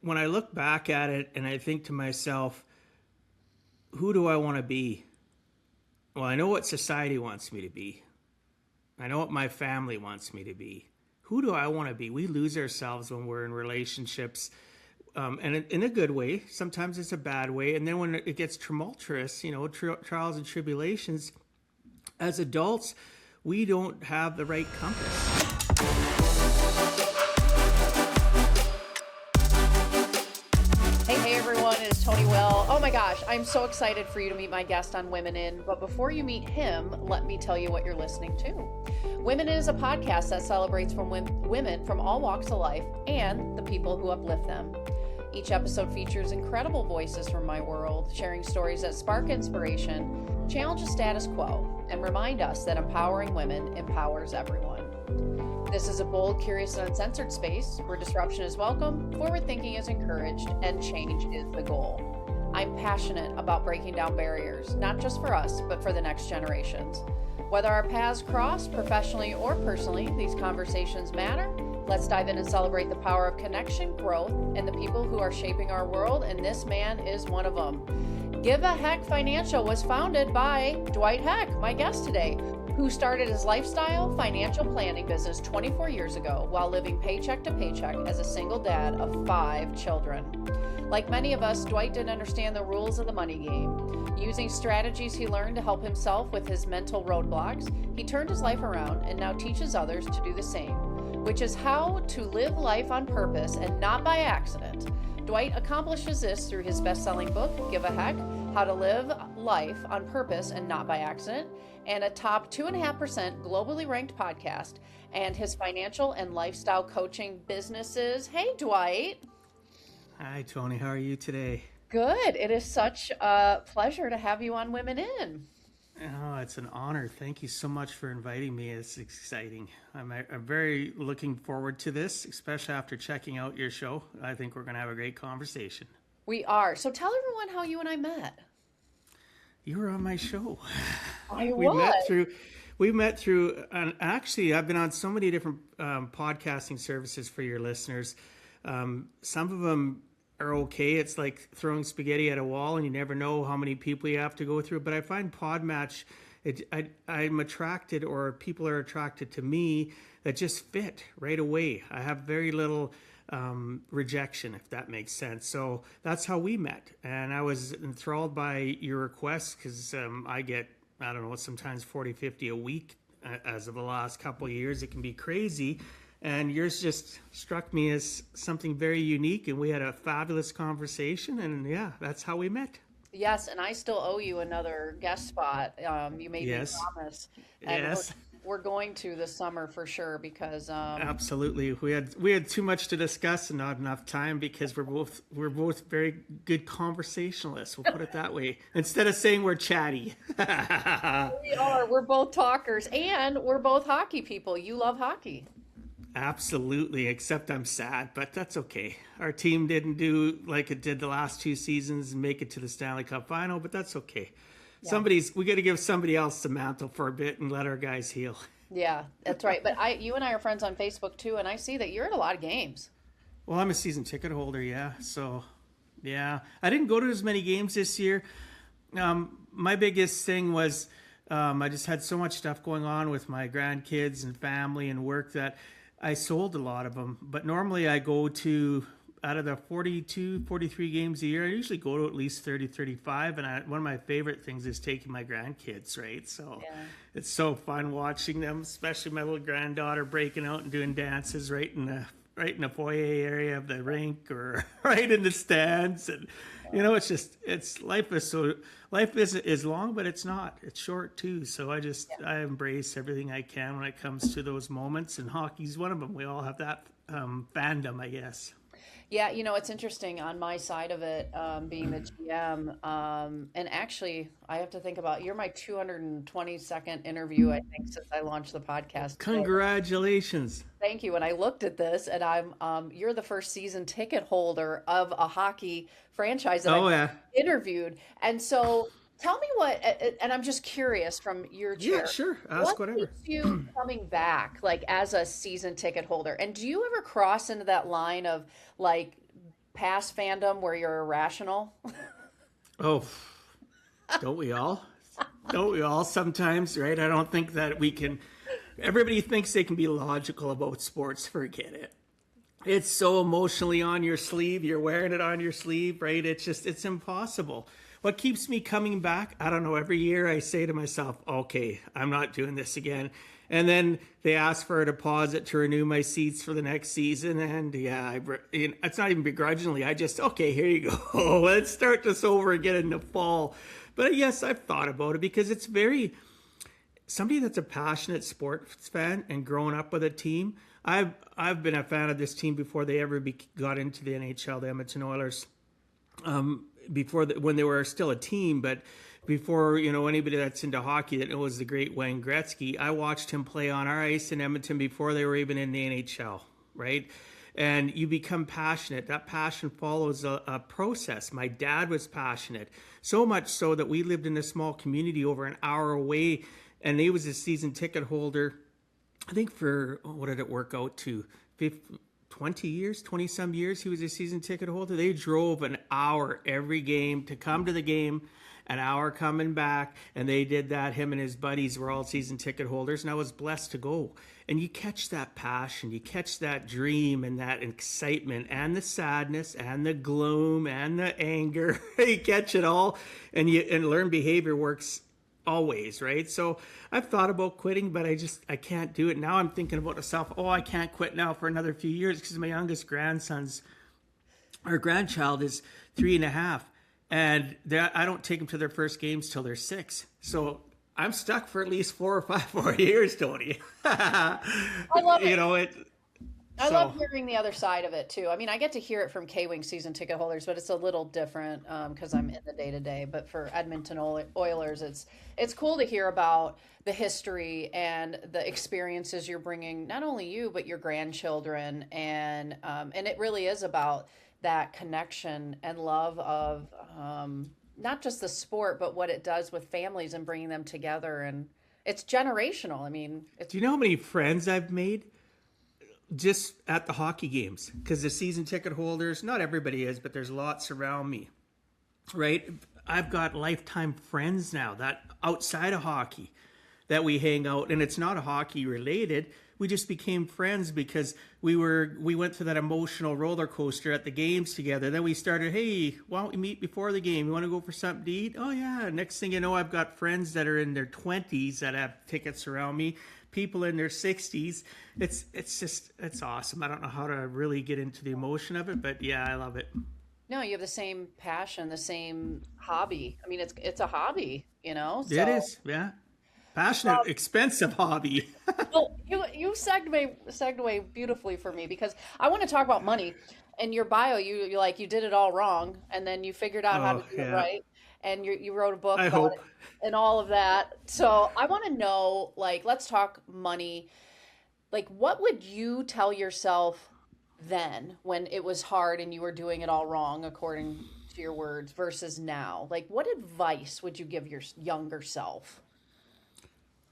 when I look back at it and I think to myself, who do I want to be? Well, I know what society wants me to be. I know what my family wants me to be. Who do I want to be? We lose ourselves when we're in relationships, and in a good way. Sometimes it's a bad way. And then when it gets tumultuous, trials and tribulations, as adults, we don't have the right compass. Hey everyone, it is Tony Will. Oh my gosh, I'm so excited for you to meet my guest on Women In. But before you meet him, let me tell you what you're listening to. Women In is a podcast that celebrates women from all walks of life and the people who uplift them. Each episode features incredible voices from my world, sharing stories that spark inspiration, challenge the status quo, and remind us that empowering women empowers everyone. This is a bold, curious, and uncensored space where disruption is welcome, forward thinking is encouraged, and change is the goal. I'm passionate about breaking down barriers, not just for us, but for the next generations. Whether our paths cross professionally or personally, these conversations matter. Let's dive in and celebrate the power of connection, growth, and the people who are shaping our world, and this man is one of them. Give a Heck Financial was founded by Dwight Heck, my guest today, who started his lifestyle financial planning business 24 years ago while living paycheck to paycheck as a single dad of 5 children. Like many of us, Dwight didn't understand the rules of the money game. Using strategies he learned to help himself with his mental roadblocks, he turned his life around and now teaches others to do the same, which is how to live life on purpose and not by accident. Dwight accomplishes this through his best-selling book, Give a Heck, How to Live Life on Purpose and Not by Accident, and a top 2.5% globally ranked podcast, and his financial and lifestyle coaching businesses. Hey, Dwight. Hi, Tony. How are you today? Good. It is such a pleasure to have you on Women In. Oh, it's an honor. Thank you so much for inviting me. It's exciting. I'm very looking forward to this, especially after checking out your show. I think we're going to have a great conversation. We are. So tell everyone how you and I met. You were on my show. I We was. met through, and actually, I've been on so many different podcasting services for your listeners. Some of them are okay. It's like throwing spaghetti at a wall, and you never know how many people you have to go through. But I find Podmatch, I'm attracted, or people are attracted to me that just fit right away. I have very little rejection, if that makes sense. So that's how we met. And I was enthralled by your requests because I get, I don't know, sometimes 40, 50 a week as of the last couple of years. It can be crazy. And yours just struck me as something very unique. And we had a fabulous conversation. And yeah, that's how we met. Yes, and I still owe you another guest spot. You made me Yes. promise. And Yes. we're going to this summer for sure because Absolutely. We had too much to discuss and not enough time because we're both very good conversationalists. We'll put it that way. Instead of saying we're chatty. we are. We're both talkers and we're both hockey people. You love hockey. Absolutely, except I'm sad, but that's okay. Our team didn't do like it did the last 2 seasons and make it to the Stanley Cup final, but that's okay. Yeah. We got to give somebody else the mantle for a bit and let our guys heal. Yeah, that's right. But you and I are friends on Facebook too, and I see that you're at a lot of games. Well, I'm a season ticket holder, yeah. So, yeah, I didn't go to as many games this year. My biggest thing was I just had so much stuff going on with my grandkids and family and work that I sold a lot of them. But normally I go to, out of the 42, 43 games a year, I usually go to at least 30, 35. And one of my favorite things is taking my grandkids, right? So Yeah. it's so fun watching them, especially my little granddaughter breaking out and doing dances right in the foyer area of the rink or right in the stands. And life is long, but it's not. It's short too. So I embrace everything I can when it comes to those moments, and hockey's one of them. We all have that fandom, I guess. Yeah, it's interesting on my side of it, being the GM. And actually, I have to think about you're my 222nd interview, I think, since I launched the podcast. Congratulations. Thank you. And I looked at this, and you're the first season ticket holder of a hockey franchise that I've interviewed. And so tell me and I'm just curious from your chair. Yeah, sure. Ask whatever. What keeps you coming back, like as a season ticket holder? And do you ever cross into that line of like past fandom where you're irrational? Oh, don't we all? Don't we all sometimes, right? I don't think that we can. Everybody thinks they can be logical about sports. Forget it. It's so emotionally on your sleeve. You're wearing it on your sleeve, right? It's impossible. What keeps me coming back? I don't know. Every year I say to myself, okay, I'm not doing this again. And then they ask for a deposit to renew my seats for the next season. And yeah, it's not even begrudgingly. I just, okay, here you go. Let's start this over again in the fall. But yes, I've thought about it because it's somebody that's a passionate sports fan and growing up with a team. I've been a fan of this team before they ever got into the NHL, the Edmonton Oilers, when they were still a team. But before, anybody that's into hockey that knows the great Wayne Gretzky, I watched him play on our ice in Edmonton before they were even in the NHL, right? And you become passionate. That passion follows a process. My dad was passionate, so much so that we lived in a small community over an hour away, and he was a season ticket holder, I think for, what did it work out to, 20 some years he was a season ticket holder. They drove an hour every game to come to the game, an hour coming back, and they did that. Him and his buddies were all season ticket holders, and I was blessed to go. And you catch that passion, you catch that dream and that excitement and the sadness and the gloom and the anger. You catch it all, and learned behavior works always, right? So I've thought about quitting, but I can't do it. Now I'm thinking about myself, I can't quit now for another few years because my youngest grandchild is 3.5. And I don't take them to their first games till they're 6. So I'm stuck for at least 4 or 5 more years, Tony. I love it. I love hearing the other side of it too. I mean, I get to hear it from K-Wing season ticket holders, but it's a little different because I'm in the day-to-day. But for Edmonton Oilers, it's cool to hear about the history and the experiences you're bringing, not only you, but your grandchildren. And it really is about that connection and love of not just the sport, but what it does with families and bringing them together. And it's generational. I mean, do you know how many friends I've made just at the hockey games? Because the season ticket holders, not everybody is, but there's lots around me, right? I've got lifetime friends now that outside of hockey that we hang out, and it's not hockey related. We just became friends because we went through that emotional roller coaster at the games together. Then we started, hey, why don't we meet before the game? You want to go for something to eat? Oh yeah. Next thing you know, I've got friends that are in their 20s that have tickets around me, people in their 60s. It's awesome. I don't know how to really get into the emotion of it, but yeah, I love it. No, you have the same passion, the same hobby. I mean, it's a hobby, So. It is, yeah. Passionate, expensive hobby. Well, you segued beautifully for me because I want to talk about money. In your bio, you did it all wrong, and then you figured out how to do it right, and you wrote a book about it and all of that. So I want to know, let's talk money. What would you tell yourself then when it was hard and you were doing it all wrong, according to your words, versus now? What advice would you give your younger self?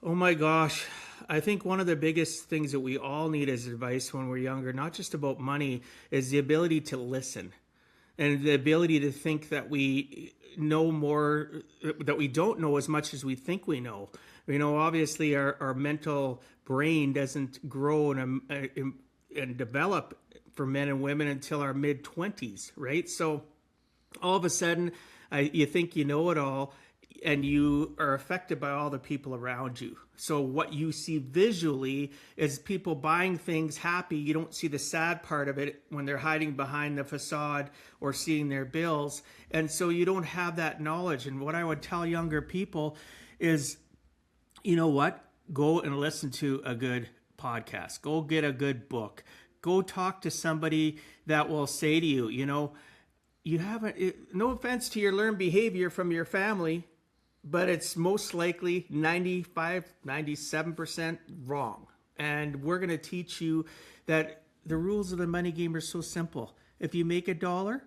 Oh my gosh. I think one of the biggest things that we all need as advice when we're younger, not just about money, is the ability to listen and the ability to think that we know more, that we don't know as much as we think we know. Obviously our mental brain doesn't grow and develop for men and women until our mid-20s, right? So all of a sudden you think you know it all, and you are affected by all the people around you. So what you see visually is people buying things happy. You don't see the sad part of it when they're hiding behind the facade or seeing their bills. And so you don't have that knowledge. And what I would tell younger people is, you know what? Go and listen to a good podcast. Go get a good book. Go talk to somebody that will say to you, you haven't, no offense to your learned behavior from your family, but it's most likely 95, 97% wrong. And we're going to teach you that the rules of the money game are so simple. If you make $1,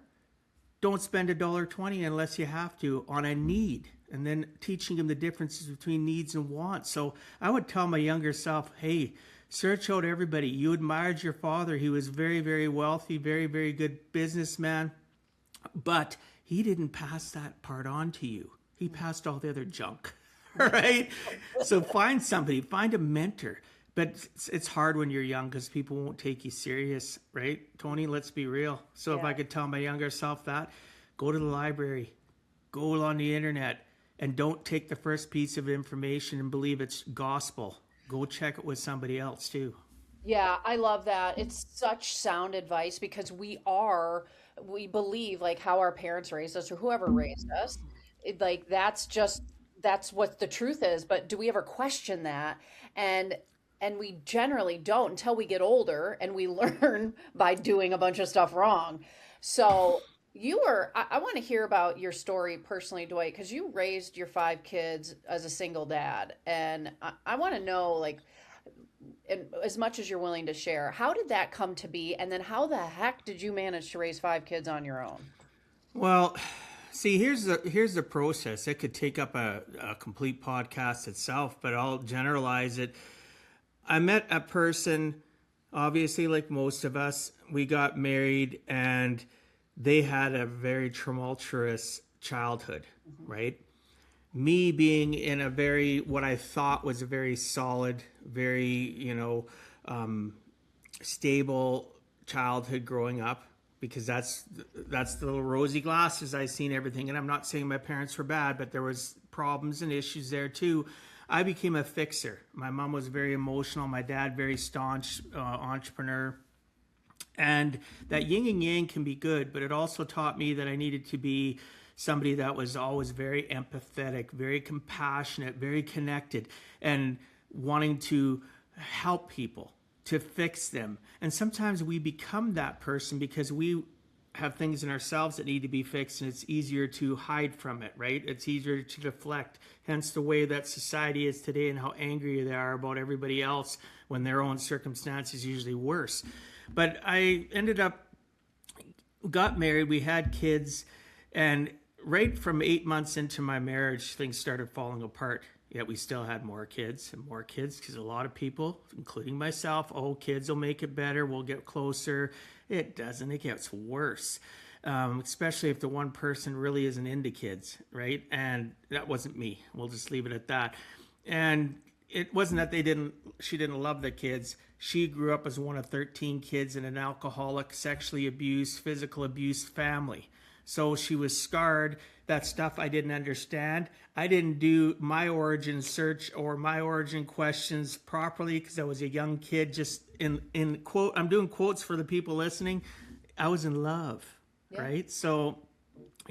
don't spend $1.20 unless you have to on a need. And then teaching them the differences between needs and wants. So I would tell my younger self, hey, search out everybody. You admired your father. He was very, very wealthy, very, very good businessman. But he didn't pass that part on to you. He passed all the other junk, right? So find somebody, find a mentor. But it's hard when you're young because people won't take you serious, right? Tony, let's be real. So if I could tell my younger self that, go to the library, go on the internet, and don't take the first piece of information and believe it's gospel. Go check it with somebody else too. Yeah, I love that. It's such sound advice because we believe like how our parents raised us or whoever raised us. Like that's what the truth is. But do we ever question that? And we generally don't until we get older and we learn by doing a bunch of stuff wrong. So I want to hear about your story personally, Dwight, because you raised your 5 kids as a single dad. And I want to know, like, and as much as you're willing to share, how did that come to be? And then how the heck did you manage to raise 5 kids on your own? Well, see, here's the process. It could take up a complete podcast itself, but I'll generalize it. I met a person, obviously, like most of us, we got married and they had a very tumultuous childhood, right? Me being in a what I thought was a very solid, very, stable childhood growing up, because that's the little rosy glasses I seen everything. And I'm not saying my parents were bad, but there was problems and issues there too. I became a fixer. My mom was very emotional. My dad, very staunch entrepreneur. And that yin and yang can be good, but it also taught me that I needed to be somebody that was always very empathetic, very compassionate, very connected, and wanting to help people, to fix them. And sometimes we become that person because we have things in ourselves that need to be fixed, and it's easier to hide from it, right? It's easier to deflect. Hence the way that society is today and how angry they are about everybody else when their own circumstance is usually worse. But I got married, we had kids, and right from 8 months into my marriage, things started falling apart. Yet we still had more kids and more kids, because a lot of people, including myself, kids will make it better, we'll get closer. It doesn't, it gets worse. Especially if the one person really isn't into kids, right? And that wasn't me. We'll just leave it at that. And it wasn't that she didn't love the kids. She grew up as one of 13 kids in an alcoholic, sexually abused, physical abused family. So she was scarred. That stuff I didn't understand. I didn't do my origin search or my origin questions properly because I was a young kid. Just in quote, I'm doing quotes for the people listening. I was in love, right? So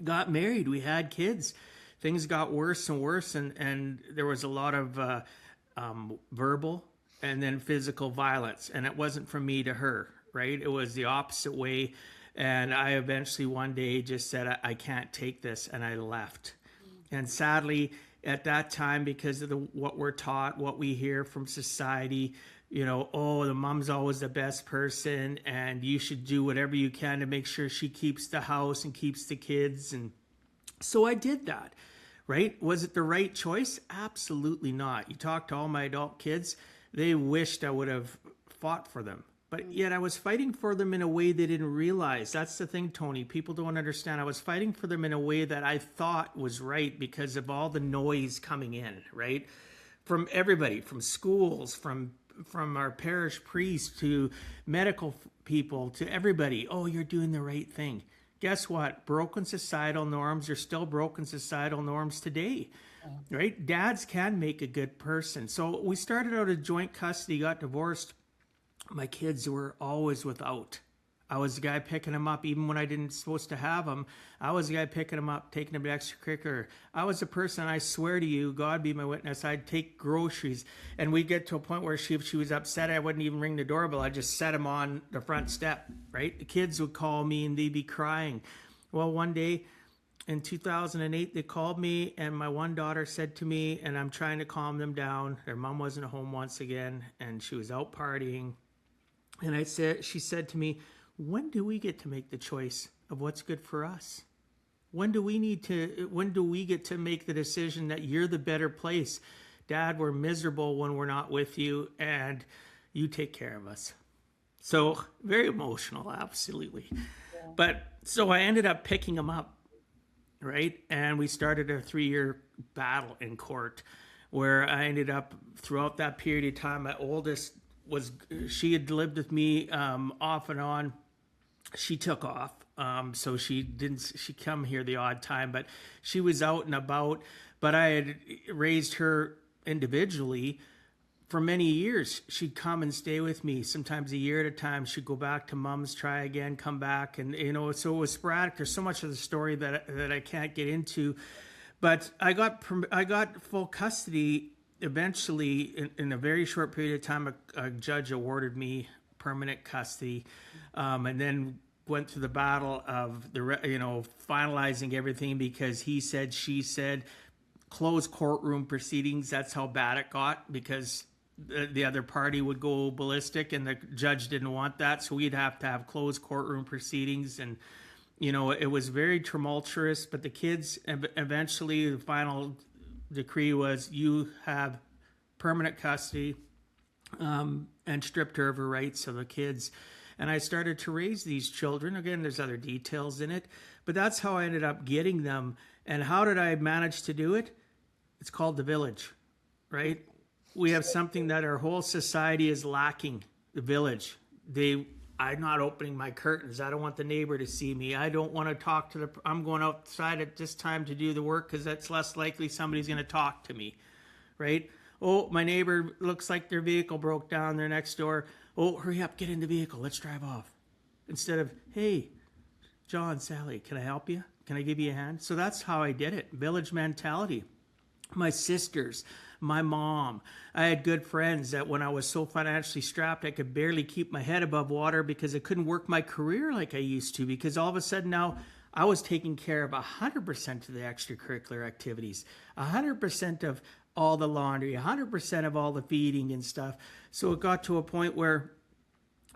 got married. We had kids. Things got worse and worse, and there was a lot of verbal and then physical violence. And it wasn't from me to her, right? It was the opposite way. And I eventually one day just said, I can't take this, and I left. And sadly, at that time, because of what we're taught, what we hear from society, the mom's always the best person, and you should do whatever you can to make sure she keeps the house and keeps the kids. And so I did that, right? Was it the right choice? Absolutely not. You talk to all my adult kids, they wished I would have fought for them. But yet I was fighting for them in a way they didn't realize. That's the thing, Tony. People don't understand. I was fighting for them in a way that I thought was right because of all the noise coming in, right? From everybody, from schools, from our parish priest to medical people, to everybody. Oh, you're doing the right thing. Guess what? Broken societal norms are still broken societal norms today, right? Dads can make a good person. So we started out of joint custody, got divorced. My kids were always without. I was the guy picking them up even when I didn't supposed to have them. I was the guy picking them up, taking them to extracurricular. I was the person, I swear to you, God be my witness, I'd take groceries. And we'd get to a point where if she was upset, I wouldn't even ring the doorbell. I'd just set them on the front step, right? The kids would call me and they'd be crying. Well, one day in 2008, they called me and my one daughter said to me, and I'm trying to calm them down. Their mom wasn't home once again and she was out partying. And she said to me, when do we get to make the choice of what's good for us? When do we get to make the decision that you're the better place? Dad, we're miserable when we're not with you, and you take care of us. So very emotional, absolutely. Yeah. But So I ended up picking him up, right? And we started a 3-year battle in court where I ended up throughout that period of time. My oldest she had lived with me off and on. She took off. So she come here the odd time, but she was out and about. But I had raised her individually for many years. She'd come and stay with me, sometimes a year at a time. She'd go back to mom's, try again, come back. And, so it was sporadic. There's so much of the story that I can't get into. But I got full custody eventually in a very short period of time. A judge awarded me permanent custody, and then went through the battle of finalizing everything, because he said, she said, closed courtroom proceedings. That's how bad it got, because the other party would go ballistic and the judge didn't want that. So we'd have to have closed courtroom proceedings. And, it was very tumultuous, but the kids eventually, the final decree was you have permanent custody, and stripped her of her rights. So the kids, and I started to raise these children. Again, there's other details in it, but that's how I ended up getting them. And how did I manage to do it? It's called the village, right? We have something that our whole society is lacking, the village. I'm not opening my curtains. I don't want the neighbor to see me. I don't want to talk to I'm going outside at this time to do the work because that's less likely somebody's going to talk to me, right? Oh, my neighbor looks like their vehicle broke down. They're next door. Oh, hurry up, get in the vehicle. Let's drive off. Instead of, hey, John, Sally, can I help you? Can I give you a hand? So that's how I did it. Village mentality. My sisters, my mom. I had good friends that when I was so financially strapped, I could barely keep my head above water because I couldn't work my career like I used to, because all of a sudden now I was taking care of 100% of the extracurricular activities, 100% of all the laundry, 100% of all the feeding and stuff. So it got to a point where,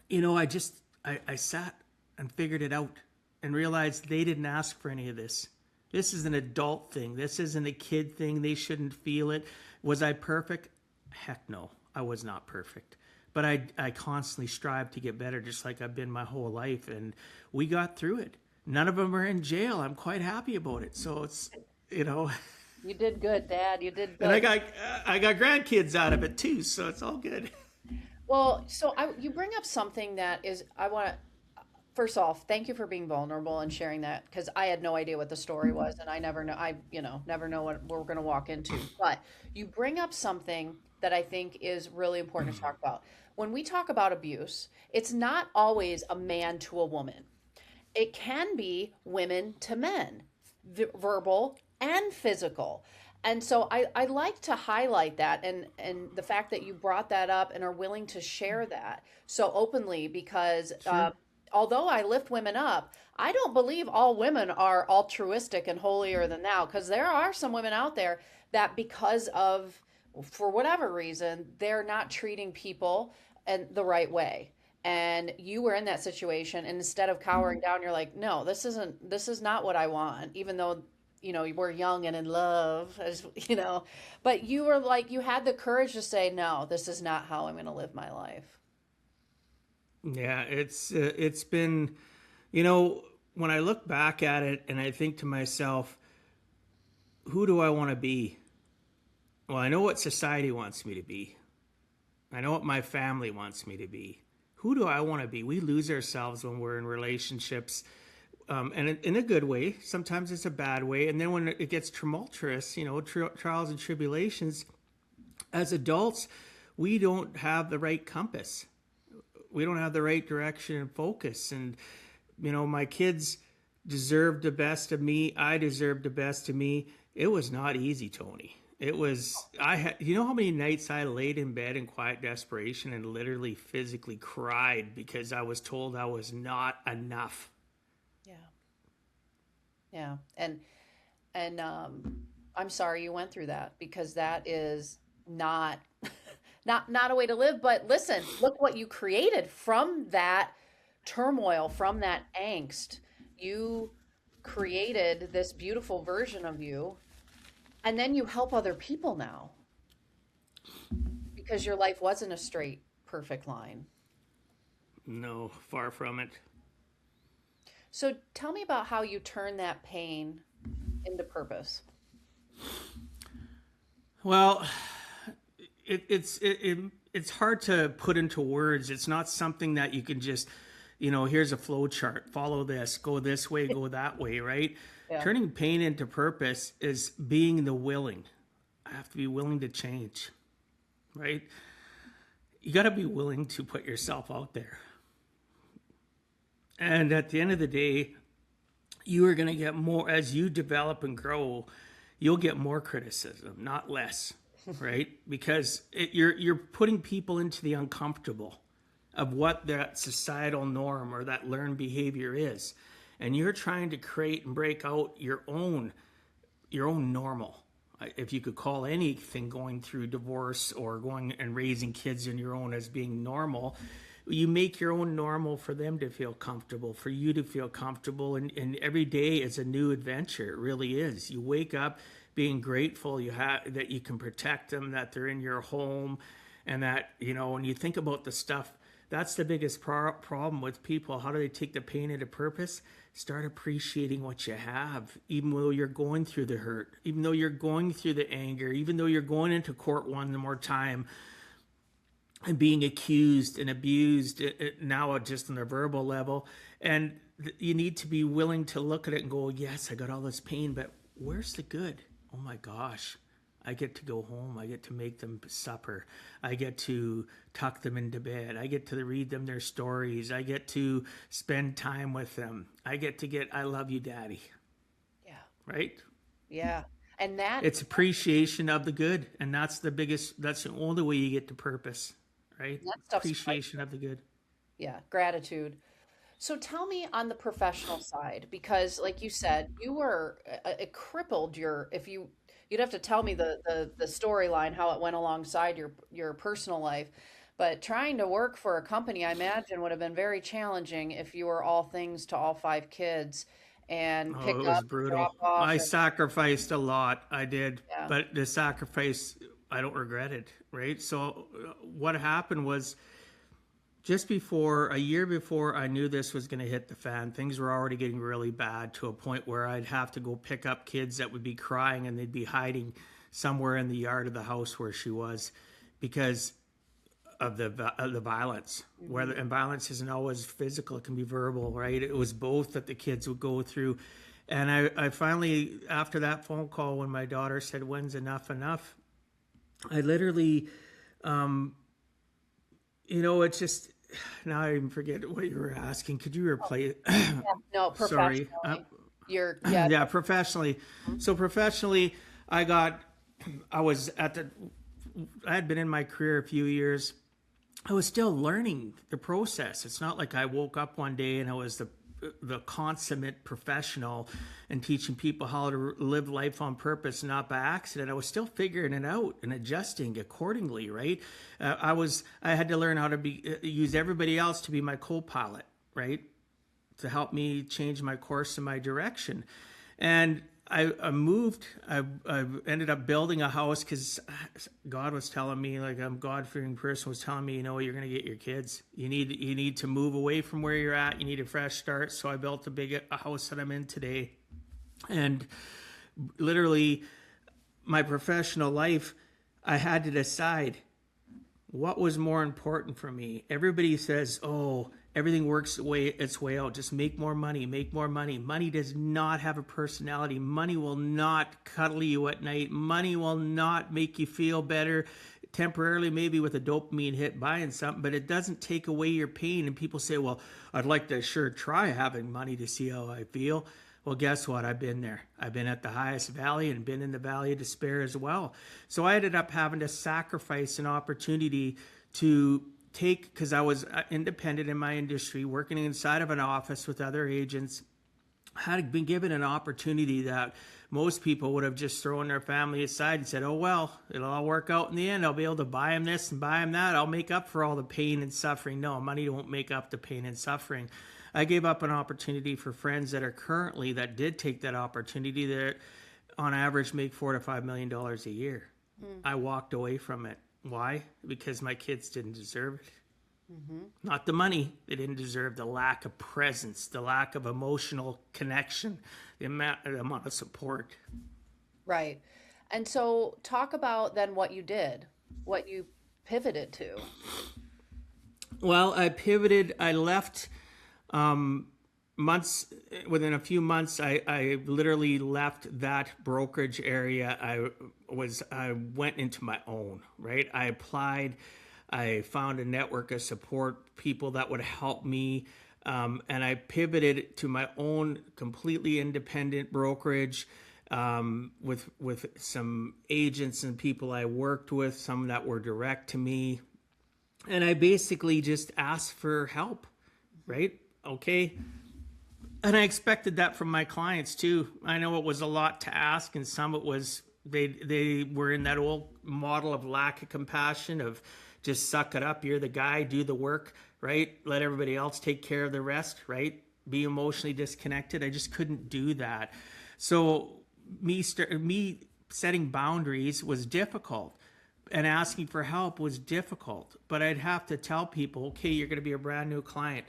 I sat and figured it out and realized they didn't ask for any of this. This is an adult thing. This isn't a kid thing. They shouldn't feel it. Was I perfect? Heck no, I was not perfect. But I constantly strive to get better, just like I've been my whole life. And we got through it. None of them are in jail. I'm quite happy about it. So it's, You did good, Dad. You did good. And I got grandkids out of it too, so it's all good. Well, so you bring up something that is, I want to, first off, thank you for being vulnerable and sharing that, because I had no idea what the story was, and I never know what we're going to walk into. But you bring up something that I think is really important to talk about. When we talk about abuse, it's not always a man to a woman. It can be women to men, verbal and physical. And so I like to highlight that, and the fact that you brought that up and are willing to share that so openly, because Sure. although I lift women up, I don't believe all women are altruistic and holier than thou, because there are some women out there that, because of, for whatever reason, they're not treating people and the right way. And you were in that situation, and instead of cowering down, you're like, no, this is not what I want, even though we're young and in love, but you were like, you had the courage to say, no, this is not how I'm going to live my life. Yeah, it's been, when I look back at it and I think to myself, who do I want to be? Well, I know what society wants me to be. I know what my family wants me to be. Who do I want to be? We lose ourselves when we're in relationships, and in a good way. Sometimes it's a bad way. And then when it gets tumultuous, trials and tribulations, as adults, we don't have the right compass. We don't have the right direction and focus. And, my kids deserved the best of me. I deserved the best of me. It was not easy, Tony. It was, how many nights I laid in bed in quiet desperation and literally physically cried because I was told I was not enough. Yeah. Yeah. And I'm sorry you went through that, because that is not not a way to live. But listen, look what you created from that turmoil, from that angst. You created this beautiful version of you, and then you help other people now, because your life wasn't a straight, perfect line. No, far from it. So tell me about how you turn that pain into purpose. Well, it's hard to put into words. It's not something that you can just, here's a flow chart, follow this, go this way, go that way, right? Yeah. Turning pain into purpose is being the willing. I have to be willing to change, right? You got to be willing to put yourself out there. And at the end of the day, you are going to get more as you develop and grow. You'll get more criticism, not less, right? Because you're putting people into the uncomfortable of what that societal norm or that learned behavior is, and you're trying to create and break out your own normal, if you could call anything going through divorce or going and raising kids in your own as being normal. You make your own normal for them to feel comfortable, for you to feel comfortable, and every day is a new adventure. It really is. You wake up being grateful that you can protect them, that they're in your home, and that, when you think about the stuff, that's the biggest problem with people. How do they take the pain into purpose? Start appreciating what you have, even though you're going through the hurt, even though you're going through the anger, even though you're going into court one more time and being accused and abused now just on a verbal level. And you need to be willing to look at it and go, yes, I got all this pain, but where's the good? Oh my gosh, I get to go home. I get to make them supper. I get to tuck them into bed. I get to read them their stories. I get to spend time with them. I love you, Daddy. Yeah. Right? Yeah. And it's appreciation of the good. And that's the only way you get to purpose. Right? Appreciation of the good. Yeah, gratitude. So tell me on the professional side, because like you said, you were it crippled you'd have to tell me the storyline, how it went alongside your personal life. But trying to work for a company, I imagine, would have been very challenging if you were all things to all five kids and pick it up, was brutal. drop off. I sacrificed a lot. I did, Yeah. but the sacrifice, I don't regret it. Right. So what happened was, just a year before I knew this was going to hit the fan, things were already getting really bad to a point where I'd have to go pick up kids that would be crying and they'd be hiding somewhere in the yard of the house where she was because of the violence. Mm-hmm. And violence isn't always physical, it can be verbal, right? It was both that the kids would go through. And I finally, after that phone call, when my daughter said, when's enough? I literally, it's just, now I even forget what you were asking. Could you replay it? Yeah, no, professionally. Sorry. Yeah, professionally. Mm-hmm. So professionally, I had been in my career a few years. I was still learning the process. It's not like I woke up one day and I was the consummate professional and teaching people how to live life on purpose, not by accident. I was still figuring it out and adjusting accordingly, right? I had to learn how to use everybody else to be my co-pilot, right? To help me change my course and my direction. And I moved. I ended up building a house because God was telling me, like, I'm a God-fearing person, was telling me, you're going to get your kids. You need to move away from where you're at. You need a fresh start. So I built a house that I'm in today. And literally, my professional life, I had to decide what was more important for me. Everybody says, oh, everything works its way out. Just make more money, make more money. Money does not have a personality. Money will not cuddle you at night. Money will not make you feel better temporarily, maybe with a dopamine hit buying something, but it doesn't take away your pain. And people say, well, I'd like to sure try having money to see how I feel. Well, guess what? I've been there. I've been at the highest valley and been in the valley of despair as well. So I ended up having to sacrifice an opportunity to take, because I was independent in my industry, working inside of an office with other agents. I had been given an opportunity that most people would have just thrown their family aside and said, oh, well, it'll all work out in the end. I'll be able to buy them this and buy them that. I'll make up for all the pain and suffering. No, money won't make up the pain and suffering. I gave up an opportunity for friends that did take that opportunity, that on average make $4 to $5 million a year. I walked away from it. Why? Because my kids didn't deserve it. Not the money. They didn't deserve the lack of presence, the lack of emotional connection, the amount of support. Right. And so talk about then what you did, what you pivoted to. Well, I pivoted. I left months, within a few months, I literally left that brokerage area. I went into my own, right? I applied. I found a network of support people that would help me. And I pivoted to my own completely independent brokerage with some agents and people I worked with, some that were direct to me. And I basically just asked for help, right? Okay. And I expected that from my clients too. I know it was a lot to ask, and some it was they were in that old model of lack of compassion, of just suck it up, you're the guy, do the work, right? Let everybody else take care of the rest, right? Be emotionally disconnected. I just couldn't do that. So me setting boundaries was difficult, and asking for help was difficult. But I'd have to tell people, okay, you're going to be a brand new client.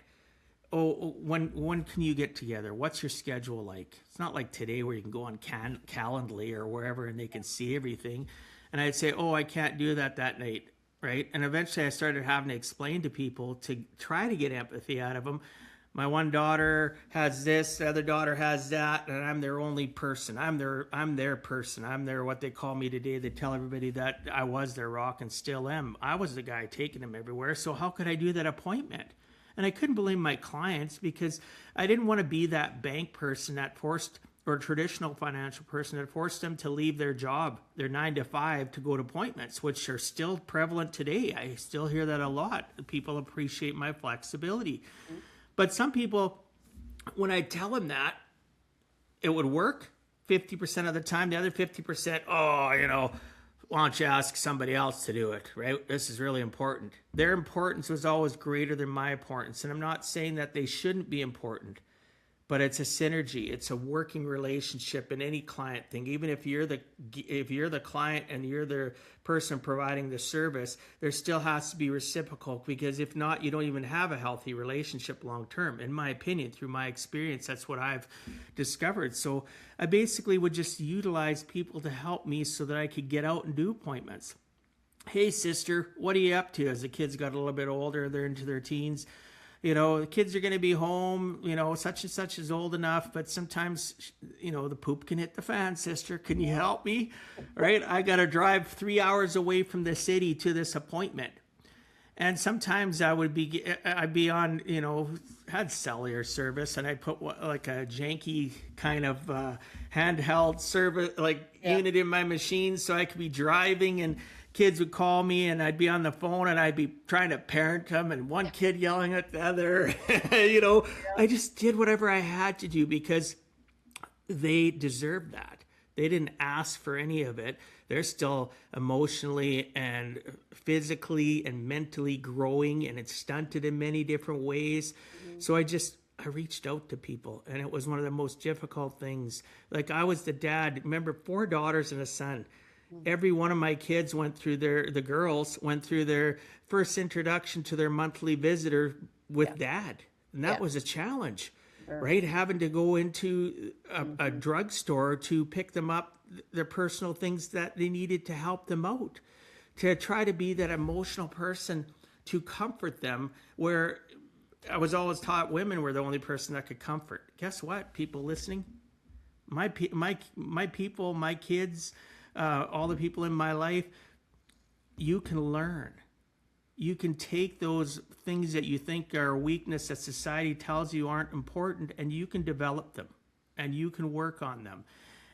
Oh, when can you get together? What's your schedule like? It's not like today where you can go on Calendly or wherever and they can see everything. And I'd say, oh, I can't do that night, right? And eventually I started having to explain to people to try to get empathy out of them. My one daughter has this, the other daughter has that, and I'm their only person. I'm their person. I'm their, what they call me today. They tell everybody that I was their rock and still am. I was the guy taking them everywhere. So how could I do that appointment? And I couldn't blame my clients, because I didn't want to be that bank person that forced, or traditional financial person that forced them to leave their job, their 9 to 5, to go to appointments, which are still prevalent today. I still hear that a lot. People appreciate my flexibility. But some people, when I tell them that, it would work 50% of the time. The other 50%, why don't you ask somebody else to do it, right? This is really important. Their importance was always greater than my importance. And I'm not saying that they shouldn't be important, but it's a synergy. It's a working relationship in any client thing. Even if you're the client and you're the person providing the service, there still has to be reciprocal, because if not, you don't even have a healthy relationship long term. In my opinion, through my experience, that's what I've discovered. So I basically would just utilize people to help me so that I could get out and do appointments. Hey, sister, what are you up to? As the kids got a little bit older, they're into their teens. The kids are going to be home, such and such is old enough, but sometimes, the poop can hit the fan, sister. Can you help me? Right? I got to drive 3 hours away from the city to this appointment. And sometimes I'd be on, had cellular service, and I'd put like a janky kind of handheld service, unit in my machine, so I could be driving, and kids would call me, and I'd be on the phone, and I'd be trying to parent them, and one kid yelling at the other. I just did whatever I had to do, because they deserved that. They didn't ask for any of it. They're still emotionally and physically and mentally growing, and it's stunted in many different ways. So I reached out to people, and it was one of the most difficult things. Like, I was the dad. Remember, 4 daughters and a son. Every one of my kids the girls went through their first introduction to their monthly visitor with dad. And that was a challenge, right? Having to go into a drugstore to pick them up, their personal things that they needed to help them out, to try to be that emotional person to comfort them, where I was always taught women were the only person that could comfort. Guess what, people listening? My people, my kids, all the people in my life, you can learn. You can take those things that you think are a weakness that society tells you aren't important, and you can develop them, and you can work on them.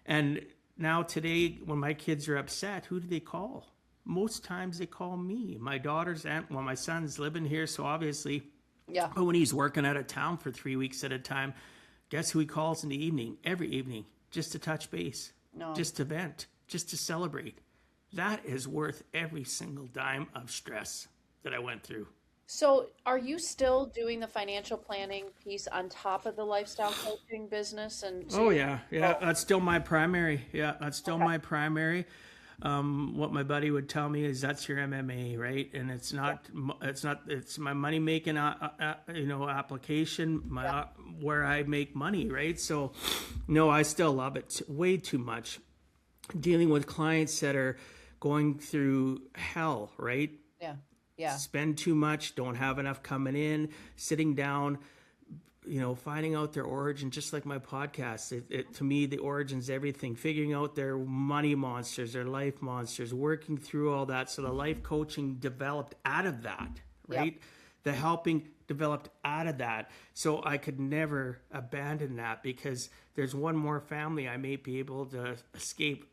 And now today, when my kids are upset, who do they call? Most times they call me. My daughter's my son's living here, so obviously, but when he's working out of town for 3 weeks at a time, guess who he calls in the evening? Every evening, just to touch base, just to vent, just to celebrate. That is worth every single dime of stress that I went through. So are you still doing the financial planning piece on top of the lifestyle coaching business? And that's still my primary. Yeah, that's still my primary. what my buddy would tell me is that's your MMA, right? And it's my money making, application, where I make money, right? So no, I still love it way too much. Dealing with clients that are going through hell, right? Yeah. Spend too much, don't have enough coming in, sitting down, finding out their origin, just like my podcast. To me, the origin's everything. Figuring out their money monsters, their life monsters, working through all that. So the life coaching developed out of that, right? Yep. The helping developed out of that. So I could never abandon that, because there's one more family I may be able to escape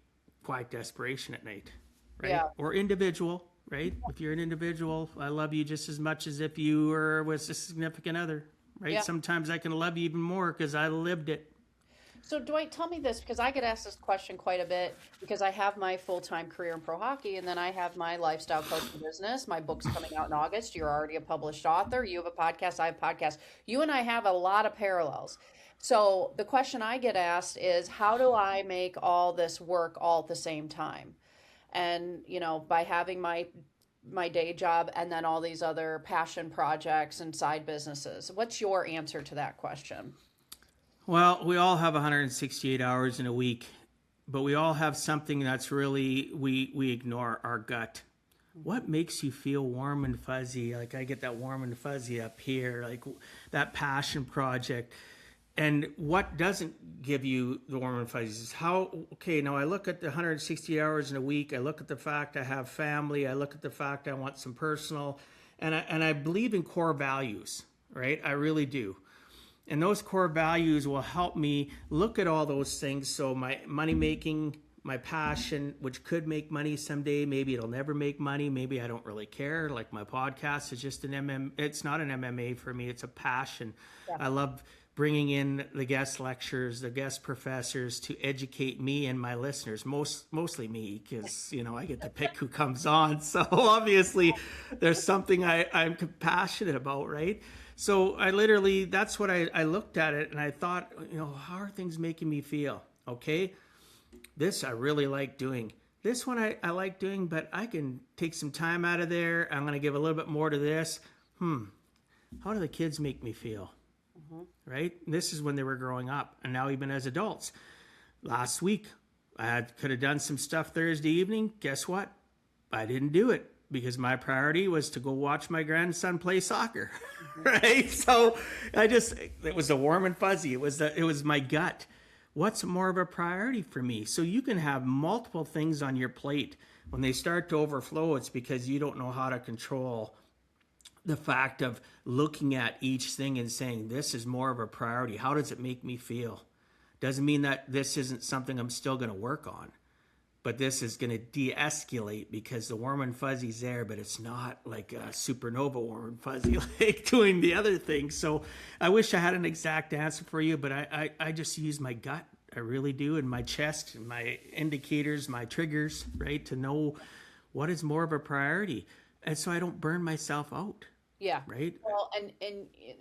quiet desperation at night, right? Yeah. Or individual. Right? If you're an individual, I love you just as much as if you were with a significant other, right? Yeah. Sometimes I can love you even more because I lived it. So Dwight, tell me this, because I get asked this question quite a bit, because I have my full-time career in pro hockey, and then I have my lifestyle coaching business. My book's coming out in August. You're already a published author. You have a podcast. I have a podcast. You and I have a lot of parallels. So the question I get asked is, how do I make all this work all at the same time? And, by having my day job and then all these other passion projects and side businesses. What's your answer to that question? Well, we all have 168 hours in a week, but we all have something that's really, we ignore, our gut. What makes you feel warm and fuzzy? Like I get that warm and fuzzy up here, like that passion project. And what doesn't give you the warm and fuzzies is now I look at the 160 hours in a week. I look at the fact I have family. I look at the fact I want some personal, and I believe in core values, right? I really do. And those core values will help me look at all those things. So my money making, my passion, which could make money someday. Maybe it'll never make money. Maybe I don't really care. Like my podcast is just it's not an MMA for me. It's a passion. Yeah. I love bringing in the guest lectures, the guest professors to educate me and my listeners, mostly me, because, I get to pick who comes on. So obviously there's something I'm passionate about, right? So that's what I looked at it and I thought, how are things making me feel? Okay, this I really like doing. This one I like doing, but I can take some time out of there. I'm going to give a little bit more to this. How do the kids make me feel? Right? This is when they were growing up, and now even as adults. Last week, I could have done some stuff Thursday evening. Guess what? I didn't do it because my priority was to go watch my grandson play soccer. Right? So it was a warm and fuzzy. It was my gut. What's more of a priority for me? So you can have multiple things on your plate. When they start to overflow, it's because you don't know how to control the fact of looking at each thing and saying, this is more of a priority. How does it make me feel? Doesn't mean that this isn't something I'm still going to work on, but this is going to de-escalate because the warm and fuzzy's there, but it's not like a supernova warm and fuzzy like doing the other thing. So I wish I had an exact answer for you, but I just use my gut. I really do, in my chest, and my indicators, my triggers, right, to know what is more of a priority. And so I don't burn myself out. Yeah. Right. Well, and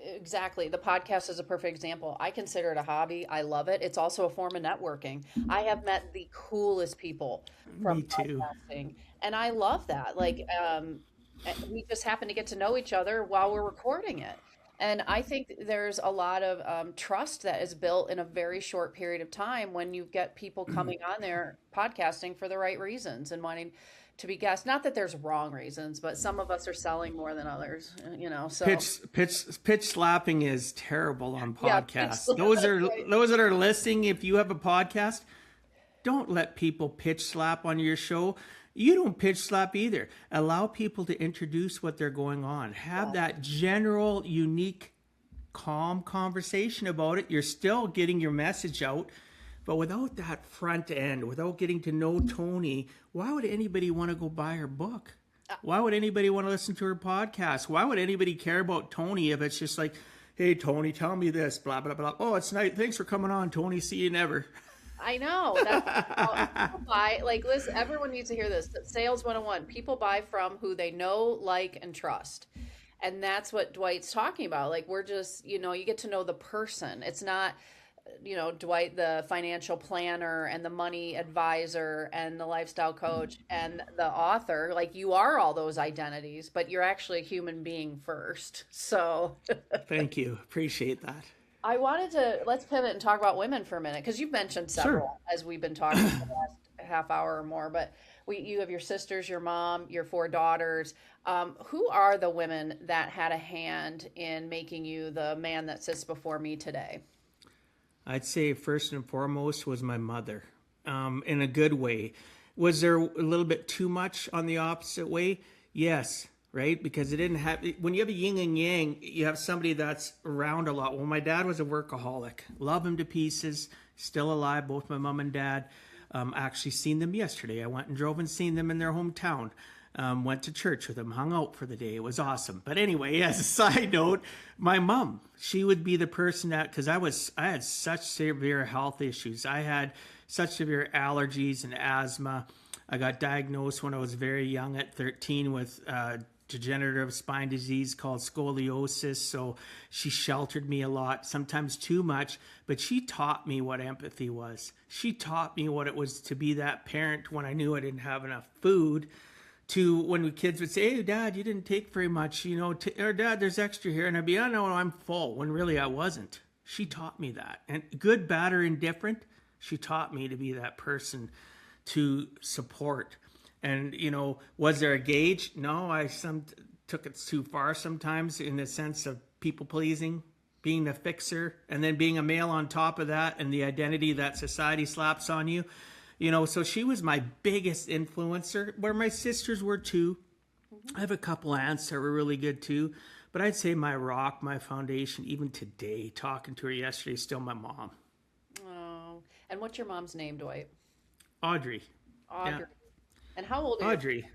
exactly. The podcast is a perfect example. I consider it a hobby. I love it. It's also a form of networking. I have met the coolest people from podcasting, and I love that. Like, we just happen to get to know each other while we're recording it. And I think there's a lot of trust that is built in a very short period of time when you get people coming on there podcasting for the right reasons and wanting to be guests. Not that there's wrong reasons, but some of us are selling more than others, so pitch slapping is terrible on podcasts. Yeah, those that are listening, if you have a podcast, don't let people pitch slap on your show. You don't pitch slap either. Allow people to introduce what they're going on. Have that general, unique, calm conversation about it. You're still getting your message out. But without that front end, without getting to know Tony, why would anybody want to go buy her book? Why would anybody want to listen to her podcast? Why would anybody care about Tony if it's just like, hey, Tony, tell me this, blah, blah, blah. Oh, it's nice. Thanks for coming on, Tony. See you never. I know. People buy, listen, everyone needs to hear this. Sales 101. People buy from who they know, like, and trust. And that's what Dwight's talking about. Like, we're just, you get to know the person. It's not Dwight, the financial planner and the money advisor and the lifestyle coach and the author. Like, you are all those identities, but you're actually a human being first. So Thank you. Appreciate that. let's pivot and talk about women for a minute, because you've mentioned Sure. several as we've been talking for the last half hour or more. But you have your sisters, your mom, your four daughters. Who are the women that had a hand in making you the man that sits before me today? I'd say first and foremost was my mother, in a good way. Was there a little bit too much on the opposite way? Yes, right? Because it didn't have, when you have a yin and yang, you have somebody that's around a lot. Well, my dad was a workaholic. Love him to pieces, still alive, both my mom and dad. Actually seen them yesterday. I went and drove and seen them in their hometown. Went to church with them, hung out for the day. It was awesome. But anyway, as a side note, my mom, she would be the person that, because I had such severe health issues. I had such severe allergies and asthma. I got diagnosed when I was very young at 13 with degenerative spine disease called scoliosis. So she sheltered me a lot, sometimes too much, but she taught me what empathy was. She taught me what it was to be that parent when I knew I didn't have enough food, to when the kids would say, "Hey, Dad, you didn't take very much, or Dad, there's extra here," and I'd be, "Oh no, I'm full," when really I wasn't. She taught me that, and good, bad, or indifferent, she taught me to be that person to support. And was there a gauge? No, I took it too far sometimes, in the sense of people pleasing, being the fixer, and then being a male on top of that, and the identity that society slaps on you. So she was my biggest influencer, where my sisters were too. I have a couple aunts that were really good too. But I'd say my rock, my foundation, even today, talking to her yesterday, is still my mom. Oh, and what's your mom's name, Dwight? Audrey. Audrey. Yeah. And how old are you? Audrey.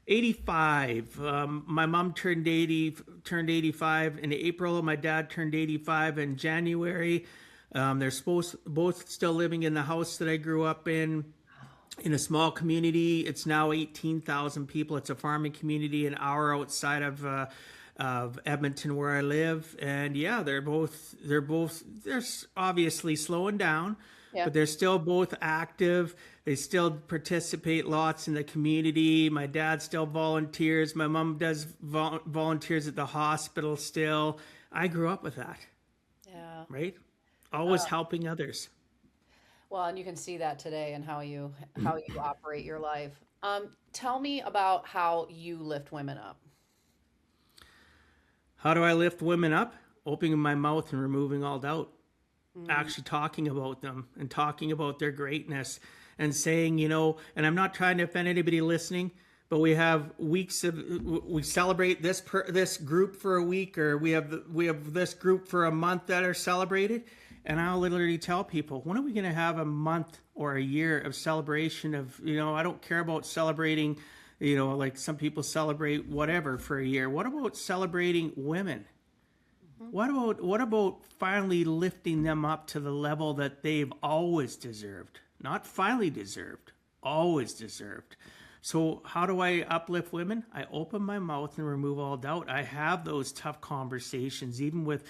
85. My mom turned 85 in April. My dad turned 85 in January. They're both still living in the house that I grew up in a small community. It's now 18,000 people. It's a farming community an hour outside of Edmonton, where I live. And yeah, they're obviously slowing down, Yeah. but they're still both active. They still participate lots in the community. My dad still volunteers. My mom does volunteers at the hospital still. I grew up with that. Yeah. Right? Always helping others. Well, and you can see that today and how you operate your life. Tell me about how you lift women up. How do I lift women up? Opening my mouth and removing all doubt. Actually talking about them and talking about their greatness, and saying, and I'm not trying to offend anybody listening, but we have weeks of, we celebrate this group for a week, or we have this group for a month that are celebrated. And I'll literally tell people, when are we going to have a month or a year of celebration of, I don't care about celebrating, like some people celebrate whatever for a year. What about celebrating women? What about finally lifting them up to the level that they've always deserved? Not finally deserved, always deserved. So how do I uplift women? I open my mouth and remove all doubt. I have those tough conversations, even with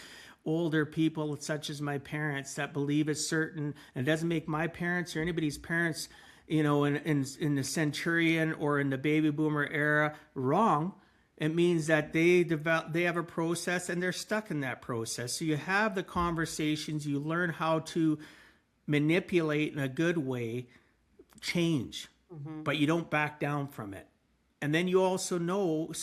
older people such as my parents, that believe it's certain, and it doesn't make my parents or anybody's parents, in the centurion or in the baby boomer era wrong. It means that they have a process and they're stuck in that process. So you have the conversations, you learn how to manipulate in a good way, change, but you don't back down from it. And then you also know,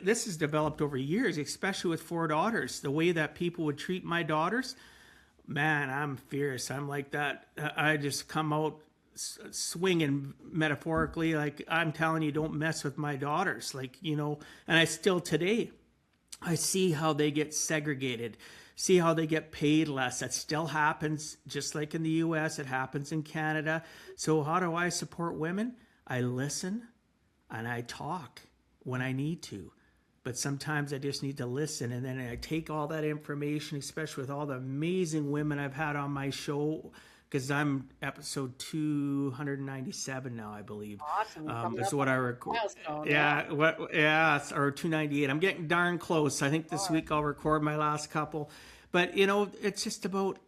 this has developed over years, especially with 4 daughters, the way that people would treat my daughters. Man, I'm fierce. I'm like that. I just come out swinging, metaphorically, like, I'm telling you, don't mess with my daughters. And I still today, I see how they get segregated, see how they get paid less. That still happens, just like in the US, it happens in Canada. So how do I support women? I listen and I talk when I need to. But sometimes I just need to listen, and then I take all that information, especially with all the amazing women I've had on my show, because I'm episode 297 now, I believe. Awesome. That's what I record. Or 298. I'm getting darn close. I think this week I'll record my last couple. But, it's just about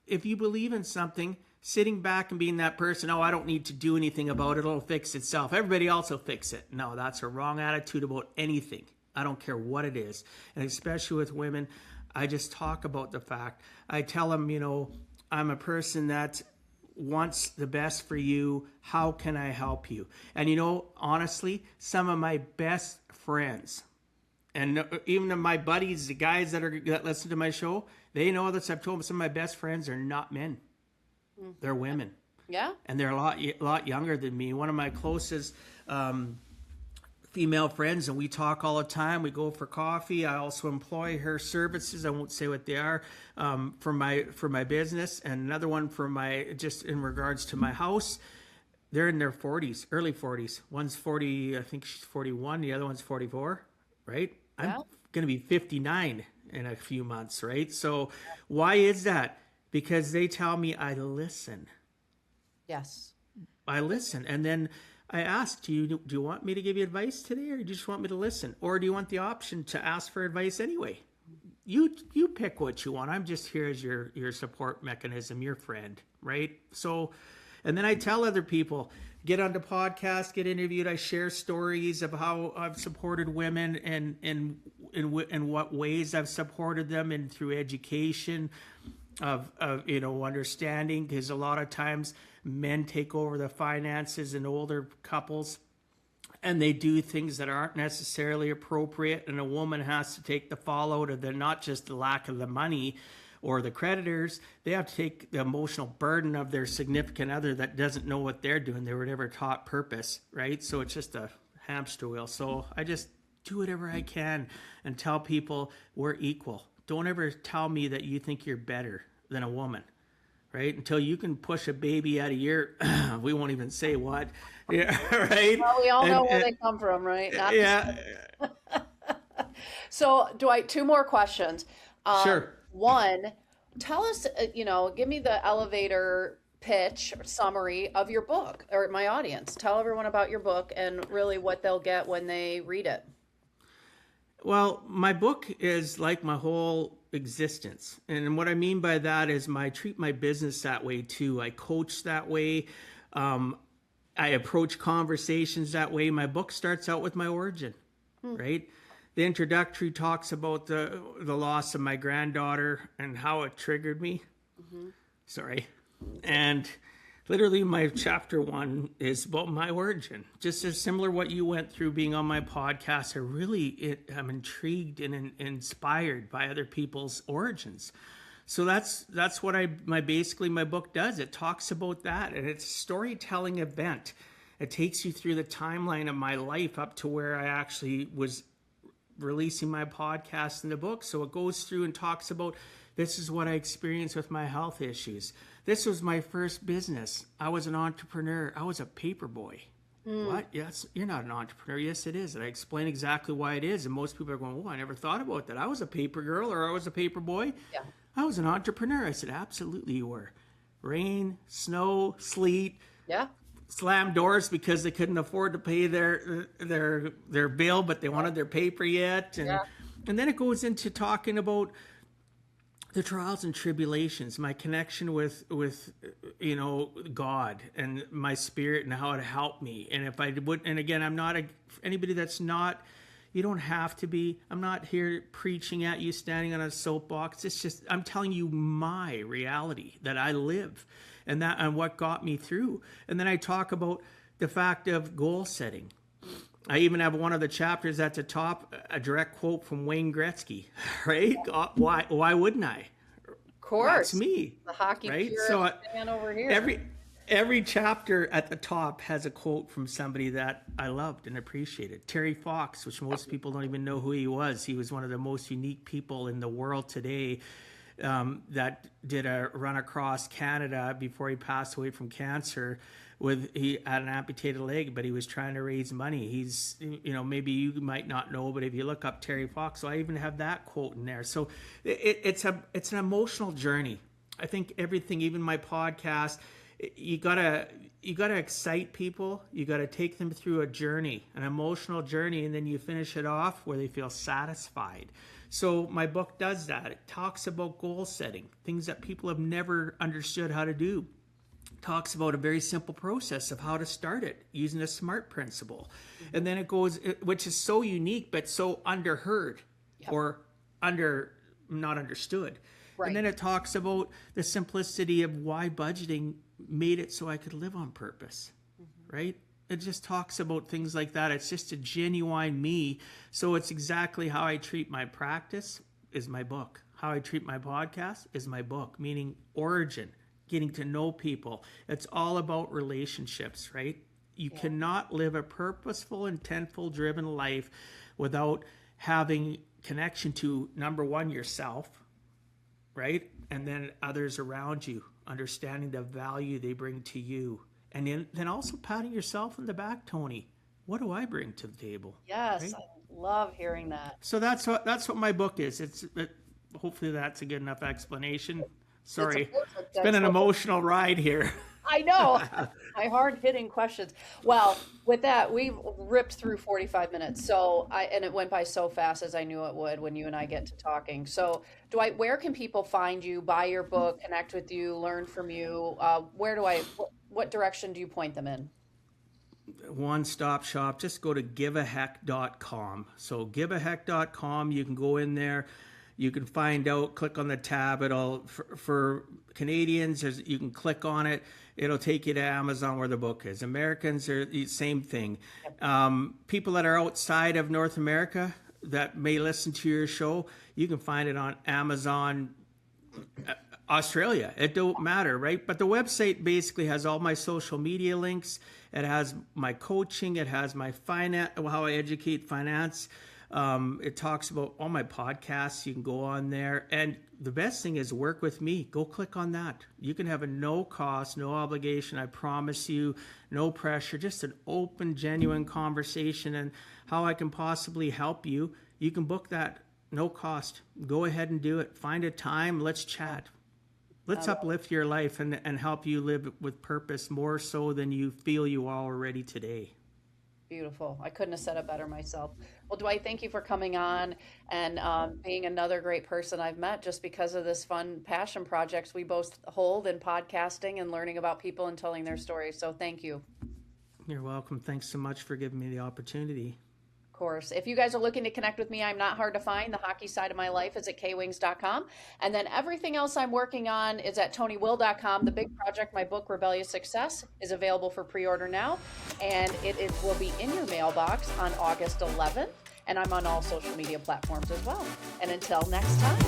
if you believe in something, sitting back and being that person, oh, I don't need to do anything about it, it'll fix itself, everybody else will fix it. No, that's a wrong attitude about anything. I don't care what it is. And especially with women, I just talk about the fact. I tell them, I'm a person that wants the best for you. How can I help you? And honestly, some of my best friends, and even my buddies, the guys that listen to my show, they know that I've told them some of my best friends are not men. They're women. Yeah. And they're a lot younger than me. One of my closest female friends, and we talk all the time. We go for coffee. I also employ her services. I won't say what they are, for my business, and another one for just in regards to my house. They're in their 40s, early 40s. One's 40, I think she's 41. The other one's 44, right? I'm going to be 59 in a few months, right? So why is that? Because they tell me I listen. Yes. I listen. And then I ask, do you want me to give you advice today, or do you just want me to listen? Or do you want the option to ask for advice anyway? You pick what you want. I'm just here as your support mechanism, your friend, right? So, and then I tell other people, get on the podcast, get interviewed. I share stories of how I've supported women and in what ways I've supported them, and through education of understanding, because a lot of times men take over the finances in older couples, and they do things that aren't necessarily appropriate, and a woman has to take the fallout of not just the lack of the money or the creditors. They have to take the emotional burden of their significant other that doesn't know what they're doing. They were never taught purpose, right? So it's just a hamster wheel. So I just do whatever I can and tell people we're equal. Don't ever tell me that you think you're better than a woman, right? Until you can push a baby out of your, we won't even say what, yeah, right? Well, we all know where they come from, right? Yeah. So, Dwight, 2 more questions. Sure. One, tell us, give me the elevator pitch or summary of your book, or my audience. Tell everyone about your book and really what they'll get when they read it. Well, my book is like my whole existence. And what I mean by that is I treat my business that way too. I coach that way. I approach conversations that way. My book starts out with my origin, right? The introductory talks about the loss of my granddaughter and how it triggered me. Sorry. And literally my chapter 1 is about my origin. Just as similar what you went through being on my podcast. I'm intrigued and inspired by other people's origins. So that's what basically my book does. It talks about that, and it's a storytelling event. It takes you through the timeline of my life up to where I actually was releasing my podcast in the book. So it goes through and talks about, this is what I experienced with my health issues. This was my first business. I was an entrepreneur. I was a paper boy. What? Yes, you're not an entrepreneur. Yes, it is. And I explain exactly why it is. And most people are going, oh, I never thought about that. I was a paper girl, or I was a paper boy. Yeah. I was an entrepreneur. I said, absolutely you were. Rain, snow, sleet. Yeah. Slam doors because they couldn't afford to pay their bill, but they wanted their paper yet. And then it goes into talking about the trials and tribulations, my connection with God and my spirit and how it helped me. And if I would, and again, I'm not anybody that's not, you don't have to be, I'm not here preaching at you, standing on a soapbox. It's just, I'm telling you my reality that I live and what got me through. And then I talk about the fact of goal setting. I even have one of the chapters at the top, a direct quote from Wayne Gretzky, right? Why wouldn't I? Of course. That's me. The hockey right? man over here. Every chapter at the top has a quote from somebody that I loved and appreciated. Terry Fox, which most people don't even know who he was. He was one of the most unique people in the world today, that did a run across Canada before he passed away from cancer. He had an amputated leg, but he was trying to raise money. He's, maybe you might not know, but if you look up Terry Fox, so I even have that quote in there. So it's an emotional journey. I think everything, even my podcast, you gotta excite people. You gotta take them through a journey, an emotional journey, and then you finish it off where they feel satisfied. So my book does that. It talks about goal setting, things that people have never understood how to do. Talks about a very simple process of how to start it using a SMART principle. And then it goes, which is so unique, but so underheard or not understood. Right. And then it talks about the simplicity of why budgeting made it so I could live on purpose, right? It just talks about things like that. It's just a genuine me. So it's exactly how I treat my practice is my book. How I treat my podcast is my book, meaning origin, getting to know people. It's all about relationships, right? You cannot live a purposeful, intentful, driven life without having connection to, number one, yourself, right? And then others around you, understanding the value they bring to you. And then also patting yourself on the back, Tony. What do I bring to the table? Yes, right? I love hearing that. So that's what my book is. Hopefully that's a good enough explanation. Sorry, it's been an emotional ride here. I know. My hard-hitting questions. Well, with that, we've ripped through 45 minutes. And it went by so fast, as I knew it would when you and I get to talking. So, Dwight, where can people find you, buy your book, connect with you, learn from you? What direction do you point them in? One-stop shop. Just go to giveaheck.com. So giveaheck.com, you can go in there. You can find out, click on the tab. For Canadians, you can click on it. It'll take you to Amazon where the book is. Americans are the same thing. People that are outside of North America that may listen to your show, you can find it on Amazon, Australia. It don't matter, right? But the website basically has all my social media links. It has my coaching. It has my finance, how I educate finance. It talks about all my podcasts. You can go on there. And the best thing is work with me. Go click on that. You can have a no cost, no obligation. I promise you, no pressure, just an open, genuine conversation and how I can possibly help you. You can book that, no cost. Go ahead and do it. Find a time. Let's chat. Let's uplift your life and help you live with purpose more so than you feel you are already today. Beautiful. I couldn't have said it better myself. Well, Dwight, thank you for coming on and being another great person I've met just because of this fun passion projects we both hold in podcasting and learning about people and telling their stories. So thank you. You're welcome. Thanks so much for giving me the opportunity. Of course. If you guys are looking to connect with me, I'm not hard to find. The hockey side of my life is at kwings.com. And then everything else I'm working on is at tonywill.com. The big project, my book, Rebellious Success, is available for pre-order now. And it will be in your mailbox on August 11th. And I'm on all social media platforms as well. And until next time.